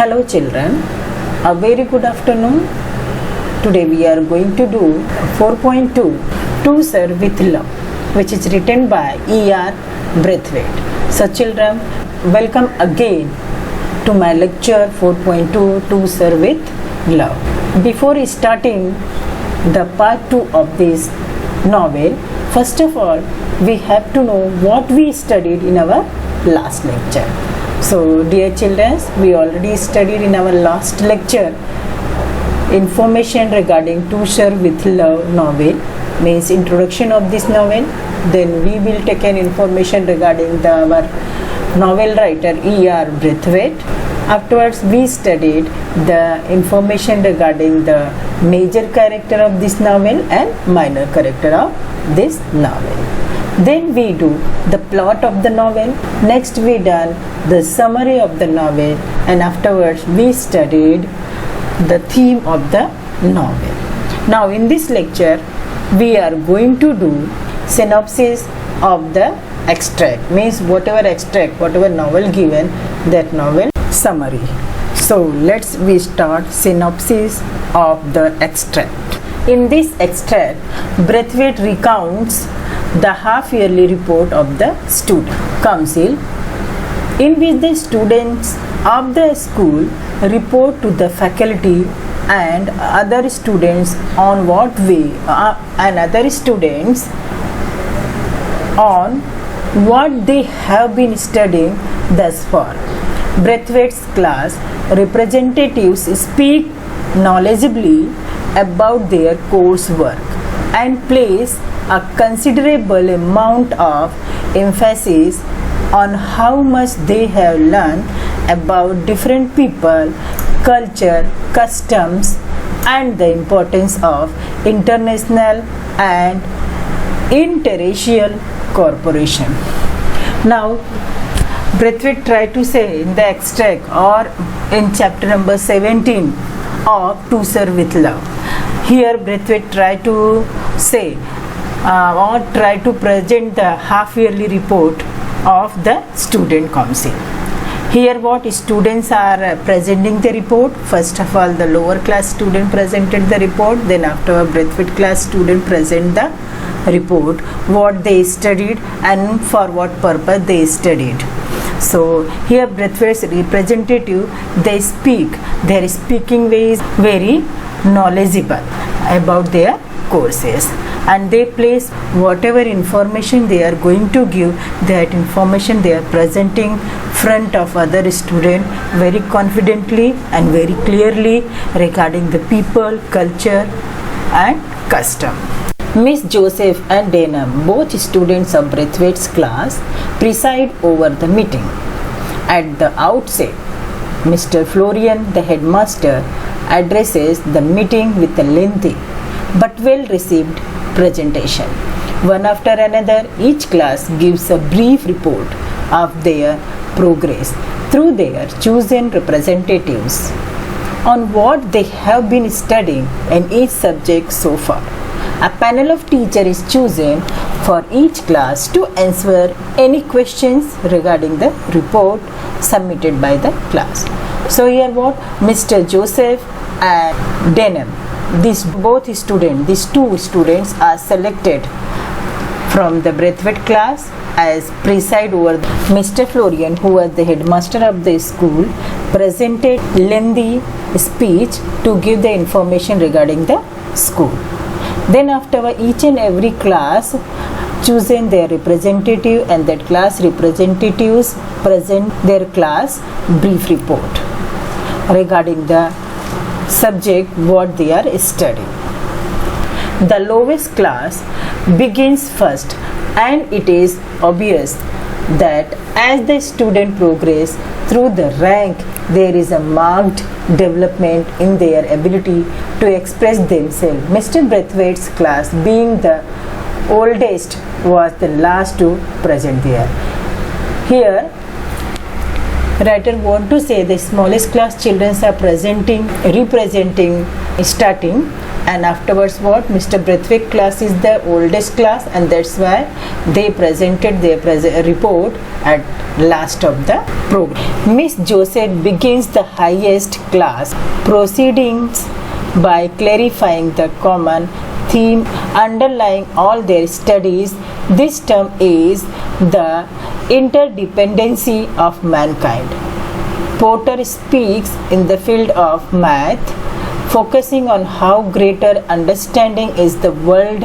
Hello children, a very good afternoon. Today we are going to do 4.2 To Serve with Love, which is written by E.R. Braithwaite. So children, welcome again to my lecture 4.2 To Serve with Love. Before starting the part 2 of this novel, first of all we have to know what we studied in our last lecture. So dear children, we already studied in our last lecture information regarding To Serve with Love novel, means introduction of this novel. Then we will take an information regarding our novel writer E.R. Braithwaite. Afterwards we studied the information regarding the major character of this novel and minor character of this novel. Then we do the plot of the novel. Next we done the summary of the novel, and afterwards we studied the theme of the novel. Now in this lecture we are going to do synopsis of the extract, means whatever novel given, that novel summary. So we start synopsis of the extract. In this extract, Braithwaite recounts the half-yearly report of the student council, in which the students of the school report to the faculty and other students on what they have been studying thus far. Braithwaite's class representatives speak knowledgeably about their coursework and place a considerable amount of emphasis on how much they have learned about different people, culture, customs, and the importance of international and interracial cooperation. Now, Braithwaite tried to say in the extract or in chapter number 17 of To Serve with Love. Here Braithwaite tried to say or try to present the half-yearly report of the student council. Here what students are presenting the report. First of all, the lower class student presented the report, then after Braithwaite class student present the report, what they studied and for what purpose they studied. So here Braithwaite's representative, they speak, their speaking way is very knowledgeable about their courses, and they place whatever information they are going to give, that information they are presenting front of other student very confidently and very clearly regarding the people, culture and custom. Miss Joseph and Denham, both students of Braithwaite's class, preside over the meeting. At the outset, Mr. Florian, the headmaster, addresses the meeting with a lengthy but well received presentation. One after another, each class gives a brief report of their progress through their chosen representatives on what they have been studying in each subject so far. A panel of teachers is chosen for each class to answer any questions regarding the report submitted by the class. So here what Mr. Joseph and Denham, these two students are selected from the Braithwaite class as preside over. Mr. Florian, who was the headmaster of the school, presented lengthy speech to give the information regarding the school. Then after each and every class chosen their representative, and that class representatives present their class brief report regarding the subject what they are studying. The lowest class begins first, and it is obvious that as the student progress through the rank, there is a marked development in their ability to express themselves. Mr. Braithwaite's class, being the oldest, was the last to present there. Here writer want to say the smallest class children are representing starting And afterwards what, Mr. Braithwaite class is the oldest class, and that's why they presented their report at last of the program. Miss Joseph begins the highest class proceedings by clarifying the common theme underlying all their studies. This term is the interdependency of mankind. Porter speaks in the field of math, focusing on how greater understanding is the world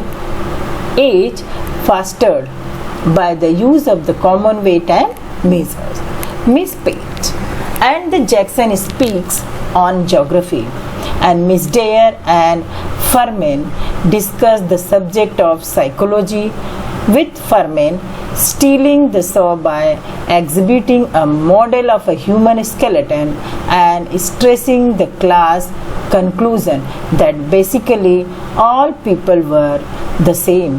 age fostered by the use of the common weight and measures. Miss Page and the Jackson speaks on geography, and Miss Dare and Furman discuss the subject of psychology, with Furman stealing the show by exhibiting a model of a human skeleton and stressing the class conclusion that basically all people were the same.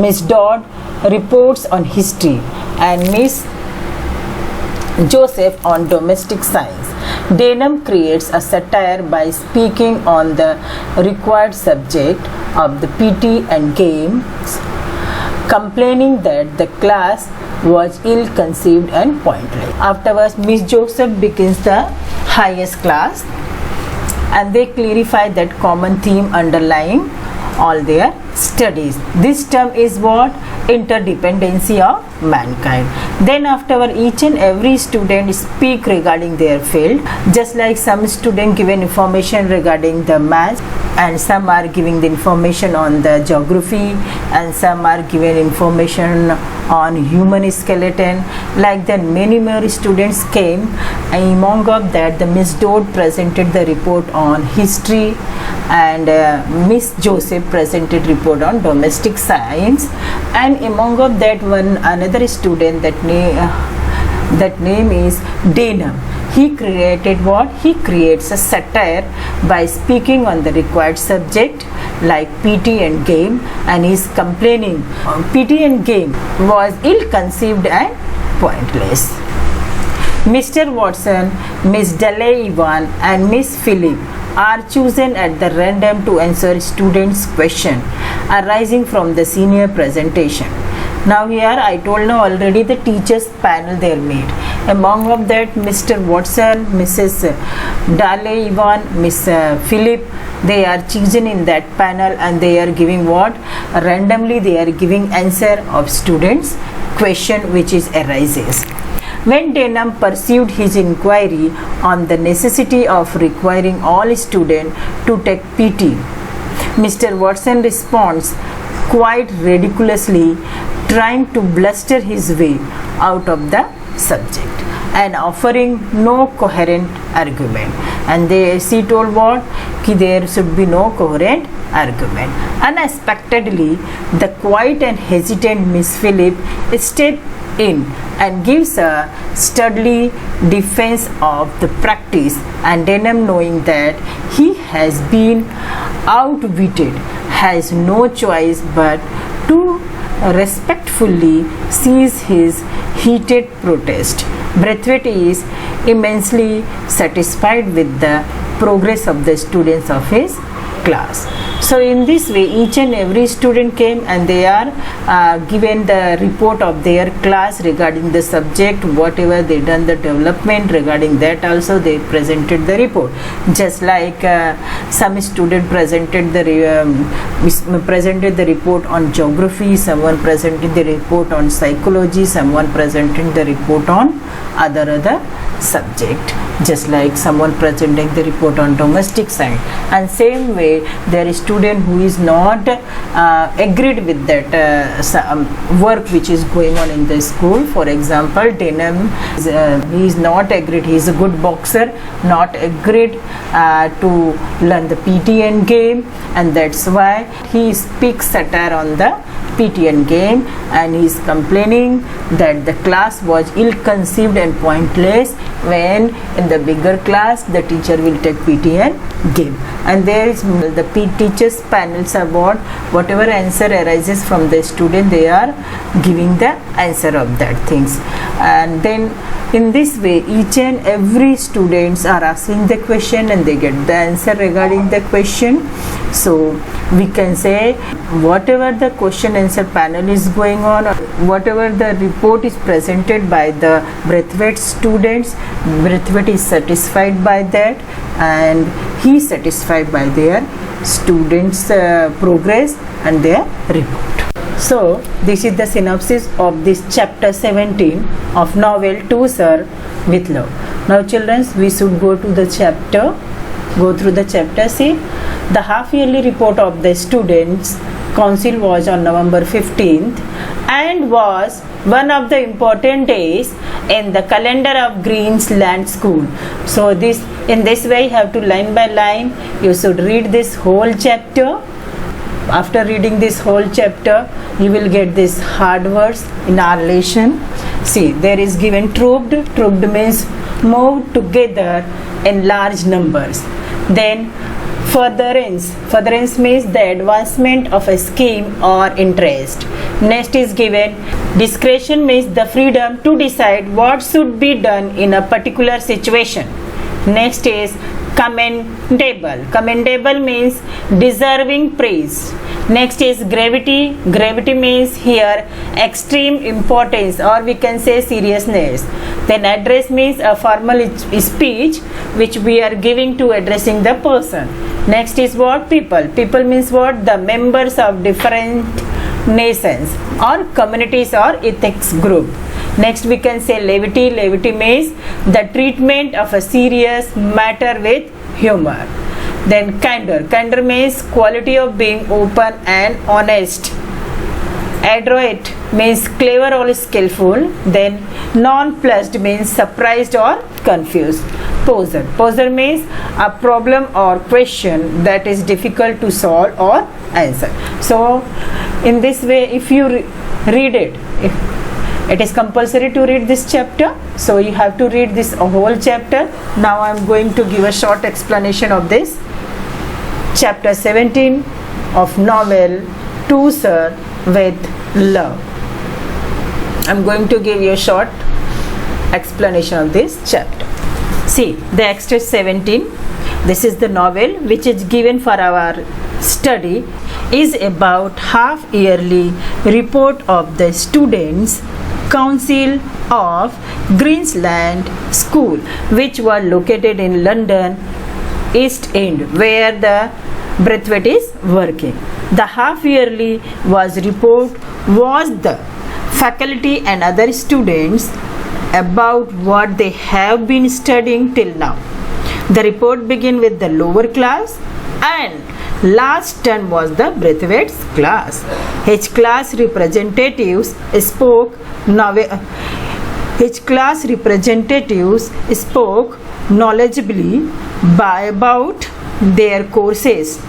Miss Dodd reports on history, and Miss Joseph on domestic science. Denham creates a satire by speaking on the required subject of the PT and games, complaining that the class was ill-conceived and pointless. Afterwards, Miss Joseph begins the highest class, and they clarify that common theme underlying all their studies. This term is what? Interdependency of mankind. Then afterward, each and every student speak regarding their field, just like some student given information regarding the math, and some are giving the information on the geography, and some are given information on human skeleton. Like that, many more students came, and among of that the Miss Dodd presented the report on history, and Miss Joseph presented report on domestic science, and among of that one another student that name is Denham. He created what? He creates a satire by speaking on the required subject like PT and game, and he is complaining PT and game was ill-conceived and pointless. Mr. Watson, Miss Dalley Evan and Miss Phillip are chosen at the random to answer students' question arising from the senior presentation. Now here I told now already the teachers panel they made. Among of that Mr. Watson, Mrs. Dalley Evan, Miss Phillip, they are chosen in that panel, and they are giving what? Randomly they are giving answer of students' question which is arises. When Denham pursued his inquiry on the necessity of requiring all students to take PT, Mr. Watson responds quite ridiculously, trying to bluster his way out of the subject and offering no coherent argument. And she told what? Ki there should be no coherent argument. Unexpectedly, the quiet and hesitant Miss Phillip stepped in and gives a sturdily defense of the practice, and Denham, knowing that he has been outwitted, has no choice but to respectfully cease his heated protest. Braithwaite is immensely satisfied with the progress of the students of his class. So in this way each and every student came, and they are given the report of their class regarding the subject, whatever they done the development regarding that also they presented the report. Just like some student presented the report on geography, someone presented the report on psychology, someone presented the report on other subject, just like someone presenting the report on domestic science. And same way there is student who is not agreed with that work which is going on in the school. For example, Denham he is not agreed, he is a good boxer, not agreed to learn the PTN game, and that's why he speaks satire on the PTN game, and he is complaining that the class was ill-conceived and pointless, when in the bigger class the teacher will take PTN game. And there is the teacher teachers panels are whatever answer arises from the student, they are giving the answer of that things. And then in this way each and every students are asking the question and they get the answer regarding the question. So we can say whatever the question answer panel is going on, whatever the report is presented by the Braithwaite students, Braithwaite is satisfied by that and he is satisfied by their students progress and their report. So this is the synopsis of this chapter 17 of novel To Sir with Love. Now children, we should go through the chapter. See, the half yearly report of the students council was on November 15th and was one of the important days in the calendar of Greensland School. So in this way you have to line by line you should read this whole chapter. After reading this whole chapter you will get this hard words in our lesson. See, there is given trooped means moved together in large numbers. Then furtherance means the advancement of a scheme or interest. Next is given discretion means the freedom to decide what should be done in a particular situation. Next is commendable means deserving praise. Next is gravity means here extreme importance or we can say seriousness. Then address means a formal speech which we are giving to addressing the person. Next is what? People means what? The members of different nations or communities or ethics group. Next we can say levity means the treatment of a serious matter with humor. Then candor means quality of being open and honest. Adroit means clever or skillful. Then nonplussed means surprised or confused. Poser means a problem or question that is difficult to solve or answer. So in this way if you read it, it is compulsory to read this chapter, so you have to read this whole chapter. Now I am going to give a short explanation of this chapter 17 of novel To Sir with Love. I am going to give you a short explanation of this chapter. See, the exercise 17, this is the novel which is given for our study, is about half yearly report of the students council of Greensland School, which were located in London East End, where the Braithwaite is working. The half yearly report was the faculty and other students about what they have been studying till now. The report began with the lower class and last term was the Braithwaite's class. His class representatives spoke knowledgeably about their courses.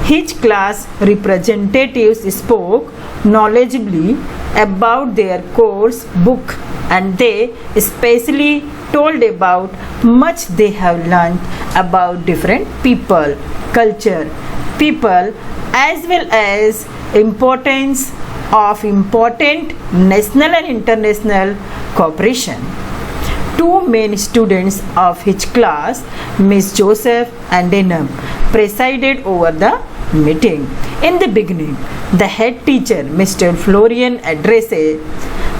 His class representatives spoke knowledgeably about their course book and they especially told about much they have learned about different people, culture, people, as well as importance of important national and international cooperation. Two main students of his class, Miss Joseph and Denham, presided over the meeting. In the beginning, the head teacher, Mr. Florian, addressed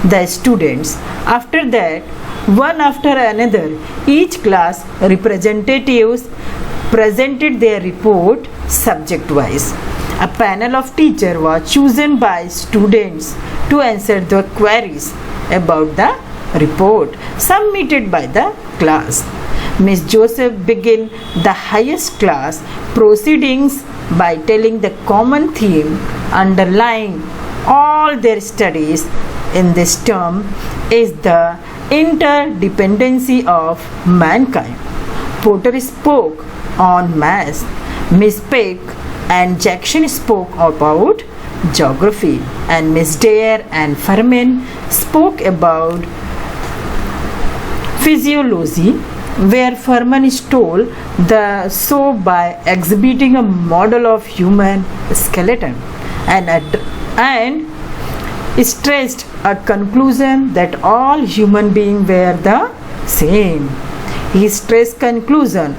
the students. After that, one after another, each class representatives presented their report subject-wise. A panel of teachers was chosen by students to answer the queries about the report submitted by the class. Miss Joseph began the highest class proceedings by telling the common theme underlying all their studies in this term is the interdependency of mankind. Porter spoke on maths. Miss Peck and Jackson spoke about geography, and Miss Dare and Furman spoke about physiology. where Furman is told the so by exhibiting a model of human skeleton and stressed a conclusion that all human beings were the same. He stressed conclusion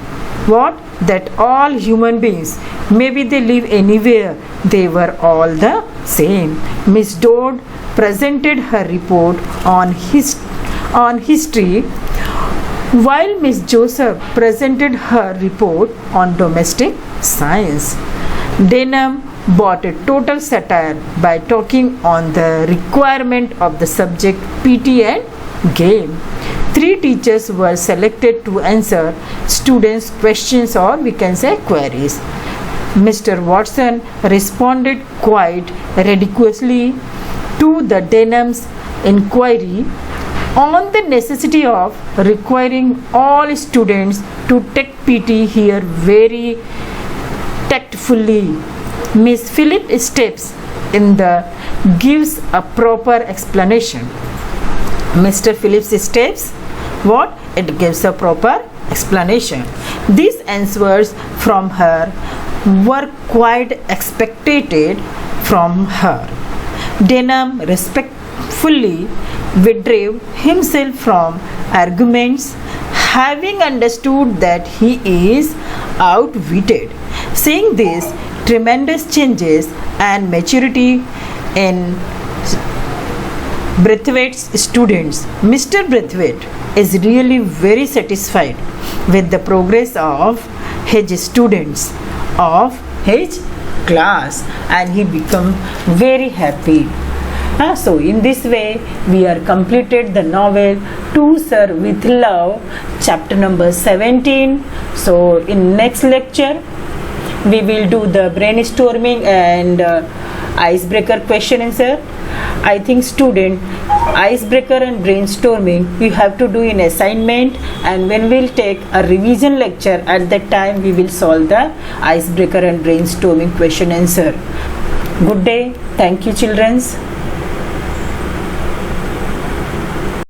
what? That all human beings, maybe they live anywhere, they were all the same. Miss Dodd presented her report on history, while Miss Joseph presented her report on domestic science. Denham brought a total satire by talking on the requirement of the subject PT and game. 3 teachers were selected to answer students' questions, or we can say queries. Mr. Watson responded quite ridiculously to the Denham's inquiry on the necessity of requiring all students to take PT here very tactfully. Miss Philip steps in the gives a proper explanation. Mr. Phillips steps what? It gives a proper explanation. These answers from her were quite expected from her. Denham respectfully withdrew himself from arguments, having understood that he is outwitted. Seeing these tremendous changes and maturity in Braithwaite's students, Mr. Braithwaite is really very satisfied with the progress of his students, of his class, and he become very happy. So in this way we are completed the novel To Sir with Love, chapter number 17. So in next lecture we will do the brainstorming and icebreaker question answer. I think student, icebreaker and brainstorming you have to do in assignment, and when we'll take a revision lecture, at that time we will solve the icebreaker and brainstorming question answer. Good day. Thank you, children.